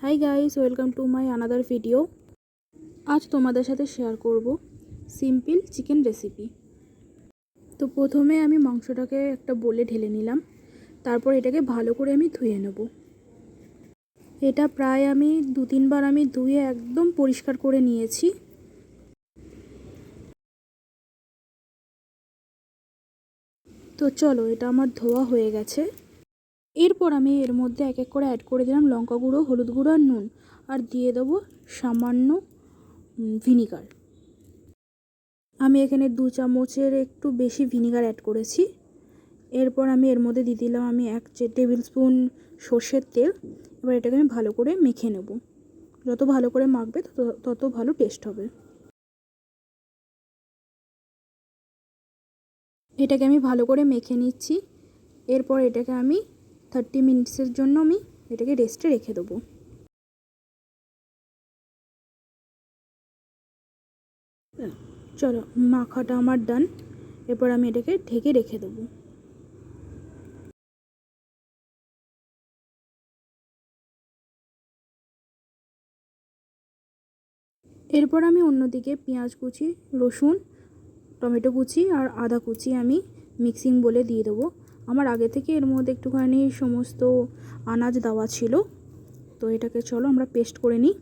Hi guys, welcome to my another video. আজ তোমাদের সাথে শেয়ার করব সিম্পল চিকেন রেসিপি। তো প্রথমে আমি মাংসটাকে একটা বোলে ঢেলে নিলাম, তারপর এটাকে ভালো করে আমি ধুয়ে নেব। এটা প্রায় আমি 2-3 বার আমি ধুয়ে একদম পরিষ্কার করে নিয়েছি। তো চলো, এটা আমার ধোয়া হয়ে গেছে। এরপর আমি এর মধ্যে এক এক করে অ্যাড করে দিলাম লঙ্কা গুঁড়ো, হলুদ গুঁড়ো আর নুন, আর দিয়ে দেবো সামান্য ভিনিগার। আমি এখানে 2 চামচের একটু বেশি ভিনিগার অ্যাড করেছি। এরপর আমি এর মধ্যে দিয়ে দিলাম আমি 1 টেবিল স্পুন সর্ষের তেল। এবার এটাকে আমি ভালো করে মেখে নেব। যত ভালো করে মাখবে তত ভালো টেস্ট হবে। এটাকে আমি ভালো করে মেখে নিচ্ছি। এরপর এটাকে আমি 30 মিনিটসের জন্য আমি এটাকে রেস্টে রেখে দেবো। চলো, মাখাটা আমার ডান। এরপর আমি এটাকে ঢেকে রেখে দেবো। এরপর আমি অন্যদিকে পেঁয়াজ কুচি, রসুন, টমেটো কুচি আর আদা কুচি আমি মিক্সিং বলে দিয়ে দেবো। আমার আগে থেকে এর মধ্যে একটুখানি সমস্ত আনাজ দেওয়া ছিল। তো এটাকে চলো আমরা পেস্ট করে নিই।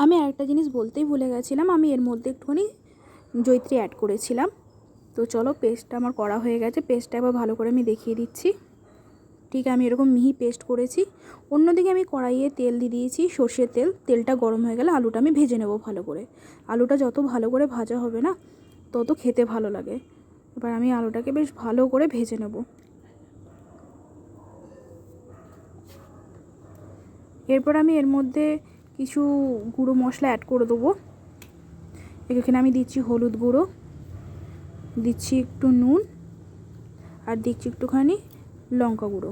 আমি আরেকটা জিনিস বলতেই ভুলে গেছিলাম, আমি এর মধ্যে একটুখানি জয়িত্রী অ্যাড করেছিলাম। তো চলো, পেস্টটা আমার করা হয়ে গেছে। পেস্টটা এবার ভালো করে আমি দেখিয়ে দিচ্ছি। ঠিক আমি এরকম মিহি পেস্ট করেছি। অন্যদিকে আমি কড়াইয়ে তেল দিয়ে দিয়েছি, সর্ষের তেল। তেলটা গরম হয়ে গেলে আলুটা আমি ভেজে নেব ভালো করে। আলুটা যত ভালো করে ভাজা হবে না, তত খেতে ভালো লাগে। এবার আমি আলুটাকে বেশ ভালো করে ভেজে নেব। এরপর আমি এর মধ্যে কিছু গুঁড়ো মশলা অ্যাড করে দেবো। এখানে আমি দিচ্ছি হলুদ গুঁড়ো, দিচ্ছি একটু নুন, আর দিচ্ছি একটুখানি লঙ্কা গুঁড়ো।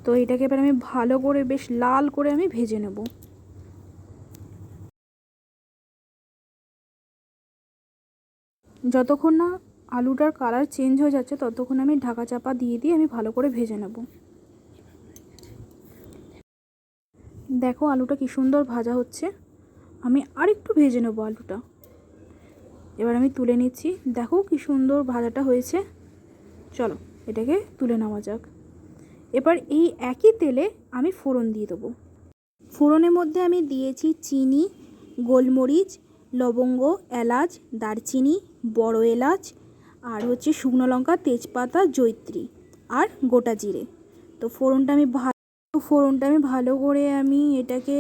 তো এটাকে এবার আমি ভালো করে বেশ লাল করে আমি ভেজে নেব। যতক্ষণ না আলুটার কালার চেঞ্জ হয়ে যাচ্ছে ততক্ষণ আমি ঢাকা চাপা দিয়ে আমি ভালো করে ভেজে নেব। দেখো আলুটা কি সুন্দর ভাজা হচ্ছে। আমি আরেকটু ভেজে নেব আলুটা। এবার আমি তুলে নিচ্ছি। দেখো কি সুন্দর ভাজাটা হয়েছে। চলো, এটাকে তুলে নেওয়া যাক। এবার এই একই তেলে আমি ফোড়ন দিয়ে দেবো। ফোড়নের মধ্যে আমি দিয়েছি চিনি, গোলমরিচ, লবঙ্গ, এলাচ, দারচিনি, বড় এলাচ, আর হচ্ছে শুকনো লঙ্কা, তেজপাতা, জয়িত্রী আর গোটা জিরে। তো ফোড়নটা আমি ভালো করে আমি এটাকে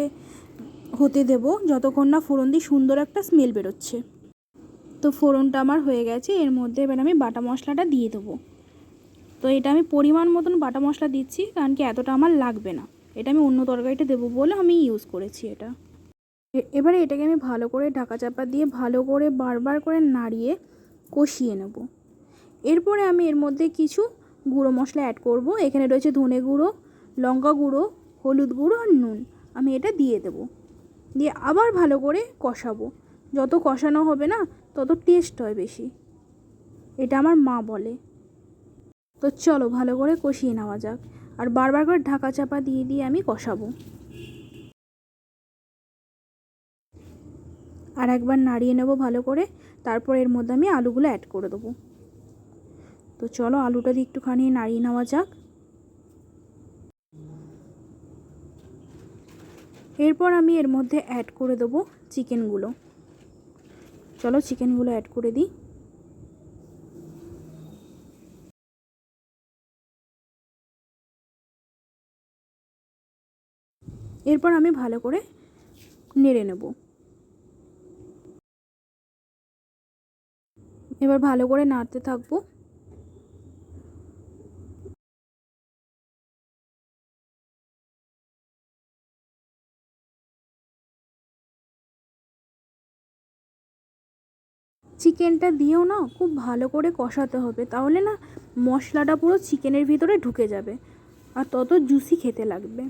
হতে দেব যতক্ষণ না ফোড়ন দিয়ে সুন্দর একটা স্মেল বেরোচ্ছে। তো ফোড়নটা আমার হয়ে গেছে। এর মধ্যে এবার আমি বাটা মশলাটা দিয়ে দেবো। তো এটা আমি পরিমাণ মতন বাটা মশলা দিচ্ছি, কারণ কি এতটা আমার লাগবে না। এটা আমি অন্য তরকারিটা দেবো বলে আমি ইউজ করেছি এটা। এবারে এটাকে আমি ভালো করে ঢাকা চাপা দিয়ে ভালো করে বারবার করে নাড়িয়ে কষিয়ে নেব। এরপরে আমি এর মধ্যে কিছু গুঁড়ো মশলা অ্যাড করব। এখানে রয়েছে ধনে গুঁড়ো, লঙ্কা গুঁড়ো, হলুদ গুঁড়ো আর নুন। আমি এটা দিয়ে দেব, দিয়ে আবার ভালো করে কষাবো। যত কষানো হবে না, তত টেস্ট হয় বেশি, এটা আমার মা বলে। তো চলো ভালো করে কষিয়ে নেওয়া যাক। আর বারবার করে ঢাকা চাপা দিয়ে আমি কষাবো। আর একবার নাড়িয়ে নেব ভালো করে। তারপর এর মধ্যে আমি আলুগুলো অ্যাড করে দেবো। তো চলো আলুটা দিয়ে একটুখানি নাড়িয়ে নেওয়া যাক। এরপর আমি এর মধ্যে অ্যাড করে দেবো চিকেনগুলো। চলো চিকেনগুলো অ্যাড করে দিই। এরপর আমি ভালো করে নেড়ে নেব। এবার ভালো করে নাড়তে থাকবো। চিকেনটা দিয়েও না খুব ভালো করে কষাতে হবে, তাহলে না মশলাটা পুরো চিকেনের ভিতরে ঢুকে যাবে আর তত জুসি খেতে লাগবে।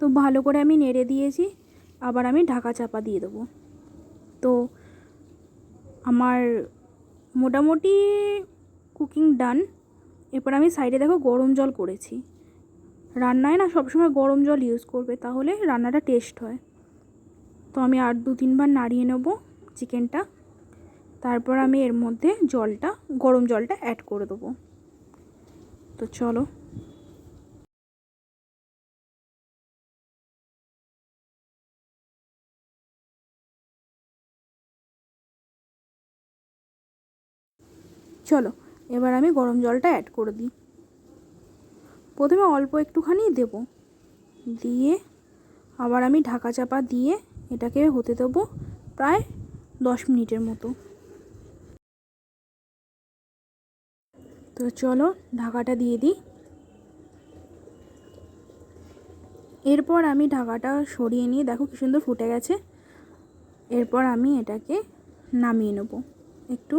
তো ভালো করে আমি নেড়ে দিয়েছি, আবার আমি ঢাকা চাপা দিয়ে দেবো। তো আমার মোটামুটি কুকিং ডান। এরপর আমি সাইডে দেখো গরম জল করেছি। রান্নায় না সবসময় গরম জল ইউজ করবে, তাহলে রান্নাটা টেস্ট হয়। তো আমি আর 2-3 বার নাড়িয়ে নেব চিকেনটা। তারপর আমি এর মধ্যে গরম জলটা অ্যাড করে দেবো। তো চলো, এবার আমি গরম জলটা অ্যাড করে দিই। প্রথমে অল্প একটুখানি দেব, দিয়ে আবার আমি ঢাকা চাপা দিয়ে এটাকে হতে দেবো প্রায় 10 মিনিটের মতো। তো চলো ঢাকাটা দিয়ে দিই। এরপর আমি ঢাকাটা সরিয়ে নিয়ে দেখো কি সুন্দর ফুটে গেছে। এরপর আমি এটাকে নামিয়ে নেব, একটু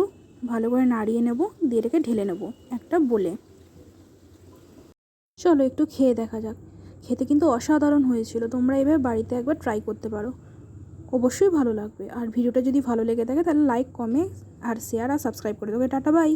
ভালো করে নাড়িয়ে নেব, দিয়ে এটাকে ঢেলে নেব একটা বলে। চলো একটু খেয়ে দেখা যাক। খেতে কিন্তু অসাধারণ হয়েছিল। তোমরা এভাবে বাড়িতে একবার ট্রাই করতে পারো, অবশ্যই ভালো লাগবে। আর ভিডিওটা যদি ভালো লেগে থাকে তাহলে লাইক, কমেন্ট আর শেয়ার আর সাবস্ক্রাইব করে দেবে। Tata, by.